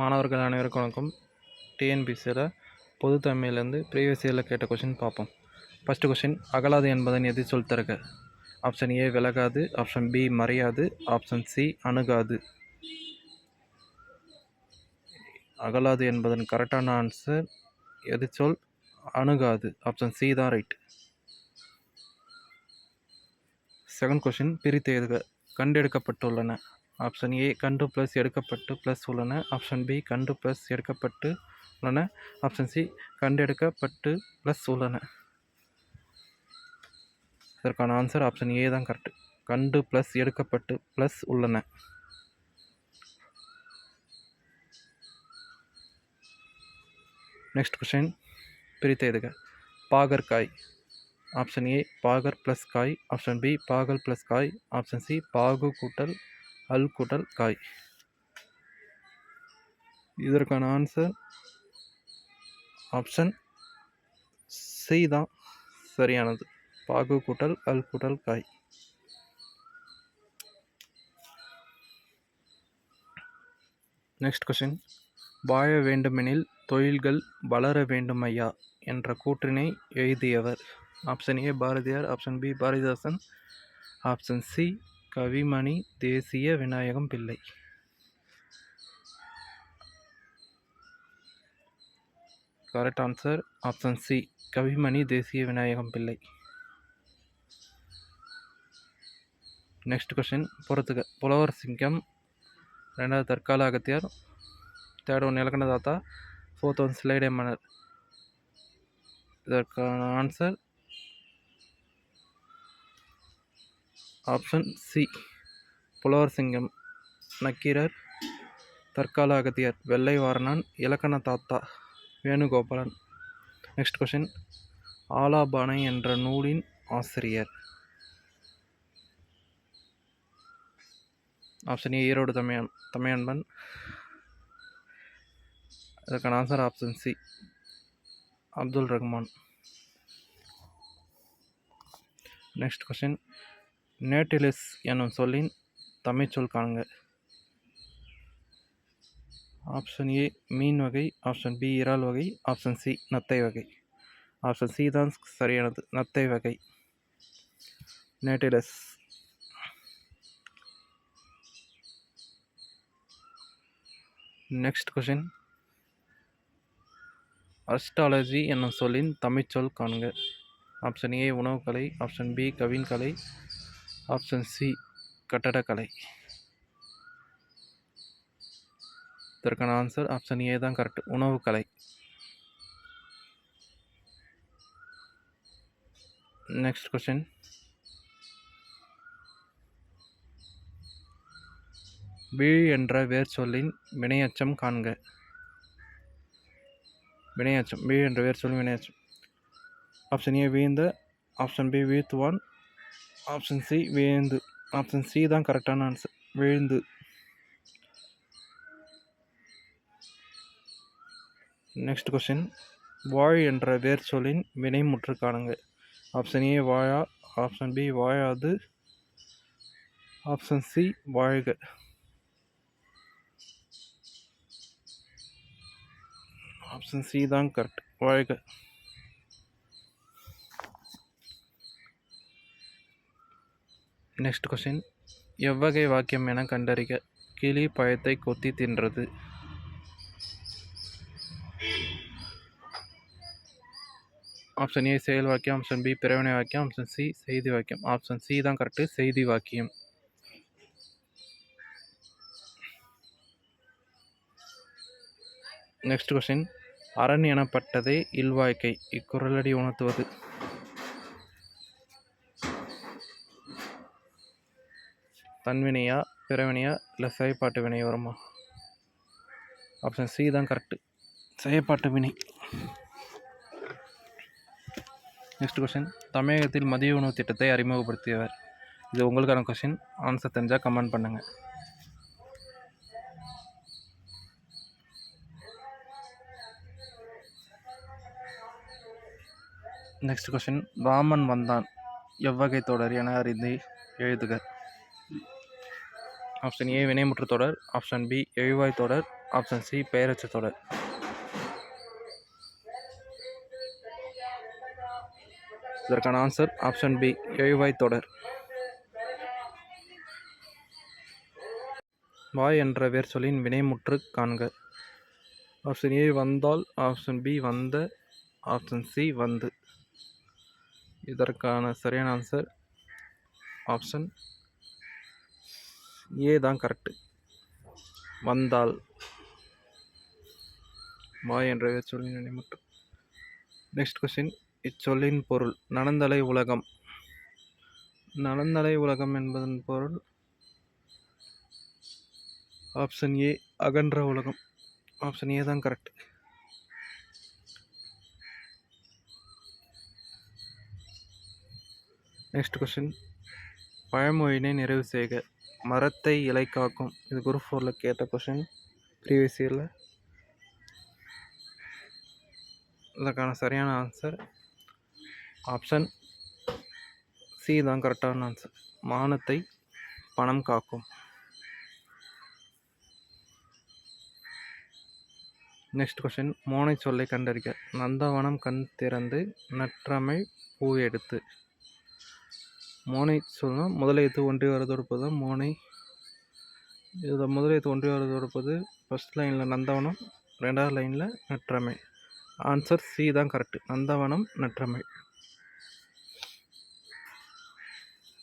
மாணவர்கள் அனைவருக்கும் வணக்கம். டிஎன்பிசியில் பொது தமிழ்லேருந்து ப்ரீவியஸ் இயரில் கேட்ட கொஷின் பார்ப்போம். ஃபஸ்ட்டு கொஷின், அகலாது என்பதன் எது சொல் தருக? ஆப்ஷன் ஏ விலகாது, ஆப்ஷன் பி மறையாது, ஆப்ஷன் சி அணுகாது. அகலாது என்பதன் கரெக்டான ஆன்சர் எது சொல்? அணுகாது. ஆப்ஷன் சி தான் ரைட். செகண்ட் கொஷின், பிரித்து எழுதுக. கண்டெடுக்கப்பட்டுள்ளன. ஆப்ஷன் ஏ கண்டு ப்ளஸ் எடுக்கப்பட்டு ப்ளஸ் உள்ளன, ஆப்ஷன் பி கண்டு ப்ளஸ் எடுக்கப்பட்டு உள்ளன, ஆப்ஷன் சி கண்டெடுக்கப்பட்டு ப்ளஸ் உள்ளன. இதற்கான ஆன்சர் ஆப்ஷன் ஏ தான் கரெக்ட். கண்டு ப்ளஸ் எடுக்கப்பட்டு ப்ளஸ் உள்ளன. நெக்ஸ்ட் கொஷின், பிரித்து எழுதுக. பாகற்காய். ஆப்ஷன் ஏ பாகர் ப்ளஸ் காய், ஆப்ஷன் பி பாகல் ப்ளஸ் காய், ஆப்ஷன் சி பாகு கூட்டல் அல் கூட்டல் காய். இதற்கான ஆன்சர் ஆப்ஷன் சி தான் சரியானது. பாகு கூட்டல் அல் கூட்டல் காய். நெக்ஸ்ட் கொஷின், வாழ வேண்டுமெனில் தொழில்கள் வளர வேண்டுமையா என்ற கூற்றினை எழுதியவர்? Option A Bharathiyar, option B Bharathidasan, option C Kavimani Desiya Vinayagam Pillai. Correct answer option C Kavimani Desiya Vinayagam பிள்ளை. நெக்ஸ்ட் கொஷின், பொறுத்துக. புலவர் சிங்கம், ரெண்டாவது தற்கால Agathiyar, third one இலக்கணதாத்தா, fourth one சிலைடை மன்னர். இதற்கான ஆன்சர் ஆப்ஷன் சி புலவர் சிங்கம் நக்கீரர், தற்கால அகத்தியர் வெள்ளை வாரணன், இலக்கண தாத்தா வேணுகோபாலன். நெக்ஸ்ட் கொஷின், ஆலாபானை என்ற நூலின் ஆசிரியர்? ஆப்ஷன் ஏ ஈரோடு தமையன்பன். இதற்கான answer option C Abdul Rahman. Next question, நேட்டிலிஸ் என்னும் சொல்லின் தமிழ்ச்சொல் காண்க. ஆப்ஷன் ஏ மீன் வகை, ஆப்ஷன் பி இறால் வகை, ஆப்ஷன் சி நத்தை வகை. ஆப்ஷன் சி தான் சரியானது, நத்தை வகை. நேட்டிலஸ். நெக்ஸ்ட் கொஷின், அஸ்ட்ராலஜி என்னும் சொல்லின் தமிழ்ச்சொல் காண்க. ஆப்ஷன் ஏ உணவுக்கலை, ஆப்ஷன் பி கவின்கலை, ஆப்ஷன் சி கட்டடக்கலை. இதற்கான ஆன்சர் ஆப்ஷன் ஏ தான் கரெக்ட், உணவுக்கலை. நெக்ஸ்ட் கொஷின், வீழ் என்ற வேர் சொல்லின் வினையச்சம் காண்க. வினையச்சம், வீழ் என்ற வேர் சொல்லின் வினையச்சம். ஆப்ஷன் ஏ வீழ்ந்த, ஆப்ஷன் பி வீழ்த்துவான், ஆப்ஷன் சி வீழ்ந்து. ஆப்ஷன் சி தான் கரெக்டான ஆன்சர், வீழ்ந்து. நெக்ஸ்ட் கொஷின், வாழ் என்ற வேர் சொல்லின் வினைமுற்று காணுங்க. ஆப்ஷன் ஏ வாழா, ஆப்ஷன் பி வாழாது, ஆப்ஷன் சி வாழ்க. ஆப்ஷன் சி தான் கரெக்ட், வாழ்க. நெக்ஸ்ட் கொஷின், எவ்வகை வாக்கியம் என கண்டறிக. கிளி பழத்தை கொத்தி தின்றது. ஆப்ஷன் ஏ செயல் வாக்கியம், ஆப்ஷன் பி பிறவினை வாக்கியம், ஆப்ஷன் சி செய்தி வாக்கியம். ஆப்ஷன் சி தான் கரெக்டு, செய்தி வாக்கியம். நெக்ஸ்ட் கொஷின், அரண் எனப்பட்டதே இல்வாழ்க்கை இக்குறளடி உணர்த்துவது? தன்வினையா, பிறவினையா, இல்லை செயற்பாட்டு வினை வருமா? ஆப்ஷன் சி தான் கரெக்டு, செயற்பாட்டு வினை. நெக்ஸ்ட் கொஷின், தமிழகத்தில் மதிய உணவு திட்டத்தை அறிமுகப்படுத்தியவர்? இது உங்களுக்கான கொஷின், ஆன்சர் தெரிஞ்சால் கமெண்ட் பண்ணுங்கள். நெக்ஸ்ட் கொஷின், ராமன் வந்தான் எவ்வகை தொடர் என அறிந்து எழுதுக. ஆப்ஷன் ஏ வினைமுற்று தொடர், ஆப்ஷன் பி எழுவாய் தொடர், ஆப்ஷன் சி பெயரச்ச தொடர். இதற்கான ஆன்சர் ஆப்ஷன் பி எழுவாய் தொடர். வாய் என்ற வேர் சொல்லின் வினைமுற்று காண்க. ஆப்ஷன் ஏ வந்தால், ஆப்ஷன் பி வந்த, ஆப்ஷன் சி வந்து. இதற்கான சரியான ஆன்சர் ஆப்ஷன் ஏ தான் கரெக்டு. வந்தால். வாய் என்ற வேர் சொல்லின் வினைமுற்று. Next question. இச்சொல்லின் பொருள். நனந்தலை உலகம். நனந்தலை உலகம் என்பதன் பொருள் ஆப்ஷன் ஏ அகன்ற உலகம். ஆப்ஷன் ஏ தான் கரெக்ட். Next question. பழமொழியினை நிறைவு செய்க. மரத்தை இலை காக்கும். இது குரூப் 4ல் கேட்ட கொஸ்டின், ப்ரீவியஸ் இயரில். இதற்கான சரியான ஆன்சர் ஆப்ஷன் சி தான் கரெக்டான ஆன்சர். மானத்தை பணம் காக்கும். Next question. மோனை சொல்லை கண்டறிக. நந்தவனம் கண் திறந்து நற்றமை பூ எடுத்து. மோனை சொல்லணும் முதலெழுத்து ஒன்றி வரதொடுப்பது தான் மோனை. இதில் முதலெழுத்து ஒன்றி வரதொடுப்பது ஃபர்ஸ்ட் லைனில் நந்தவனம், ரெண்டாவது லைனில் நற்றமை. ஆன்சர் சி தான் கரெக்டு. நந்தவனம் நற்றமை.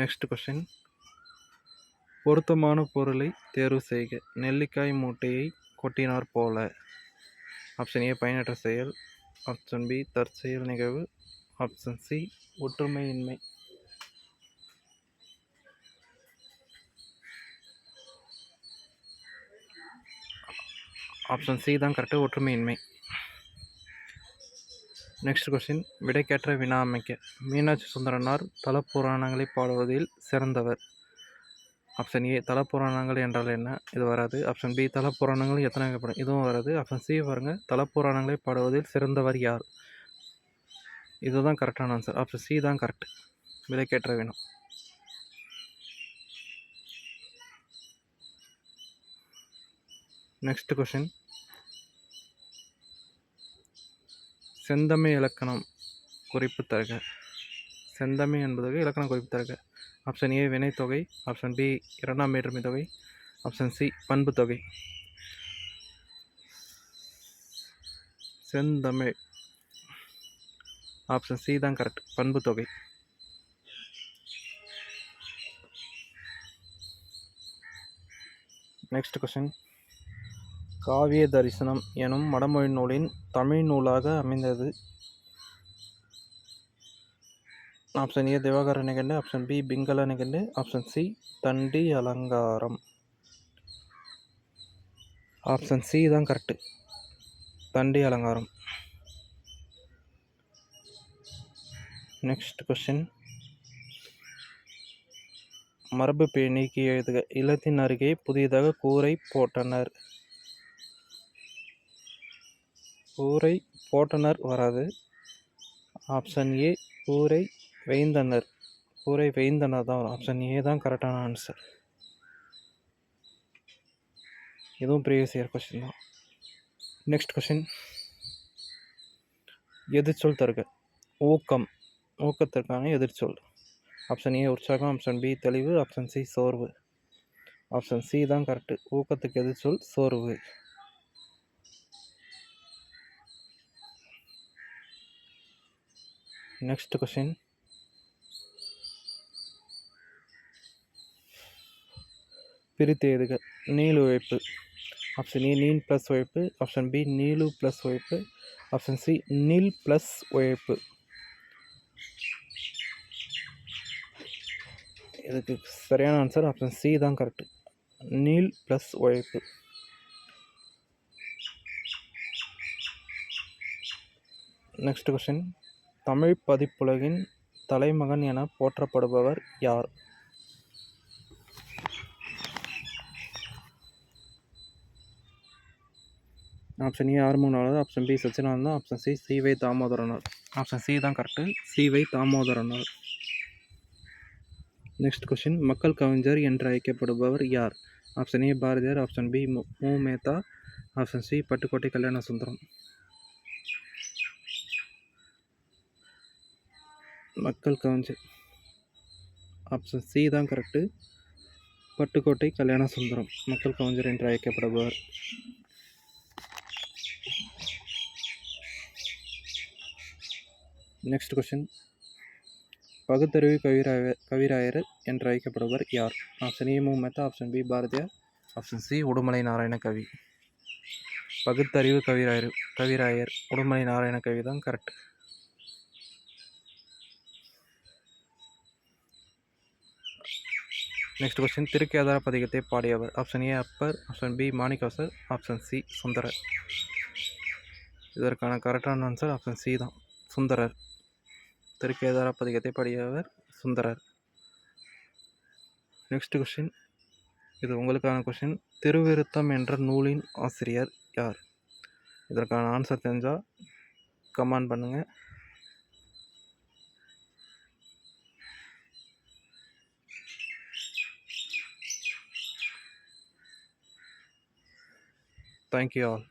Next question. பொருத்தமான பொருளை தேர்வு செய்க. நெல்லிக்காய் மூட்டையை கொட்டினார் போல. ஆப்ஷன் ஏ பயனற்ற செயல், ஆப்ஷன் பி தற்செயல் நிகழ்வு, ஆப்ஷன் சி ஒற்றுமையின்மை. ஆப்ஷன் சி தான் கரெக்டு, ஒற்றுமையின்மை. Next question. விடைக்கேற்ற வினா அமைக்க. மீனாட்சி சுந்தரனார் தலப்புராணங்களை பாடுவதில் சிறந்தவர். ஆப்ஷன் ஏ தலப்புராணங்கள் என்றால் என்ன, இது வராது. ஆப்ஷன் பி தலப்புராணங்கள் எத்தனை வகைப்படும், இதுவும் வராது. ஆப்ஷன் சி பாருங்க, தலப்புராணங்களை பாடுவதில் சிறந்தவர் யார், இதுதான் கரெக்டான ஆன்சர். ஆப்ஷன் சி தான் கரெக்ட், விடைக்கேற்ற வினா. Next question. செந்தமிழ் இலக்கணம் குறிப்பு தருக. செந்தமிழ் என்பதற்கு இலக்கணம் குறிப்பு தருக. ஆப்ஷன் ஏ வினைத்தொகை, ஆப்ஷன் பி இரண்டாம் வேற்றுமை தொகை, ஆப்ஷன் சி பண்பு தொகை. செந்தமிழ் ஆப்ஷன் சி தான் கரெக்ட், பண்பு தொகை. Next question. காவிய தரிசனம் எனும் வடமொழி நூலின் தமிழ் நூலாக அமைந்தது. Option A Divakara Nigandu, option B Pingala Nigandu, option C Dandi Alankaram. Option C தான் correct, Dandi Alankaram. Next question. மரபு பிழை நீக்கி எழுதுக. இல்லத்தின் அருகே புதியதாக கூரை போட்டனர். கூரை போட்டனர் வராது. ஆப்ஷன் ஏ கூரை வேய்ந்தனர். கூரை வேய்ந்தனர் தான் வரும். ஆப்ஷன் ஏ தான் கரெக்டான ஆன்சர். இதுவும் ப்ரீவியஸ் இயர் கொஸ்டின் தான். Next question. எதிர்ச்சொல் தருக. ஊக்கம். ஊக்கத்திற்கான எதிர்ச்சொல். ஆப்ஷன் ஏ உற்சாகம், ஆப்ஷன் பி தெளிவு, ஆப்ஷன் சி சோர்வு. ஆப்ஷன் சி தான் கரெக்டு, ஊக்கத்துக்கு எதிர்ச்சொல் சோர்வு. Next question. பிரித்து எழுதுக. நீள் உழைப்பு. ஆப்ஷன் ஏ நீள் ப்ளஸ் உழைப்பு, ஆப்ஷன் பி நீளு ப்ளஸ் உழைப்பு, ஆப்ஷன் சி நீள் ப்ளஸ் உழைப்பு. இதுக்கு சரியான ஆன்சர் ஆப்ஷன் சி தான் கரெக்டு, நீள் ப்ளஸ் உழைப்பு. Next question. தமிழ் பதிப்புலகின் தலைமகன் என போற்றப்படுபவர் யார்? Option A Arumuganathar, option B Sachidananda, option C சி.வை. தாமோதரனார். ஆப்ஷன் சி தான் கரெக்டு, சி.வை. தாமோதரனார். Next question. மக்கள் கவிஞர் என்று அழைக்கப்படுபவர் யார்? Option A Bharathiyar, option B மு மேத்தா, ஆப்ஷன் சி பட்டுக்கோட்டை கல்யாண சுந்தரம். மக்கள் கவிஞர். ஆப்ஷன் சி தான் கரெக்டு. பட்டுக்கோட்டை கல்யாண சுந்தரம் மக்கள் கவிஞர் என்று அழைக்கப்படுபவர். Next question. பகுத்தறிவு கவிராயர் என்று அழைக்கப்படுபவர் யார்? ஆப்ஷன் ஏ மு. Mehta, option B Bharathiyar, option C Udumalai Narayana Kavi. பகுத்தறிவு கவிராயர் உடுமலை நாராயண கவி தான் கரெக்ட். Next question. திருக்கேதார பதிகத்தை பாடியவர்? Option A Appar, option B Manikkavasagar, option C Sundarar. இதற்கான கரெக்டான ஆன்சர் ஆப்ஷன் சி தான், சுந்தரர். திருக்கேதார பதிகத்தை பாடியவர் சுந்தரர். நெக்ஸ்ட் கொஸ்டின், இது உங்களுக்கான கொஸ்டின். திருவிருத்தம் என்ற நூலின் ஆசிரியர் யார்? இதற்கான ஆன்சர் தெரிஞ்சால் கமெண்ட் பண்ணுங்கள். Thank you all.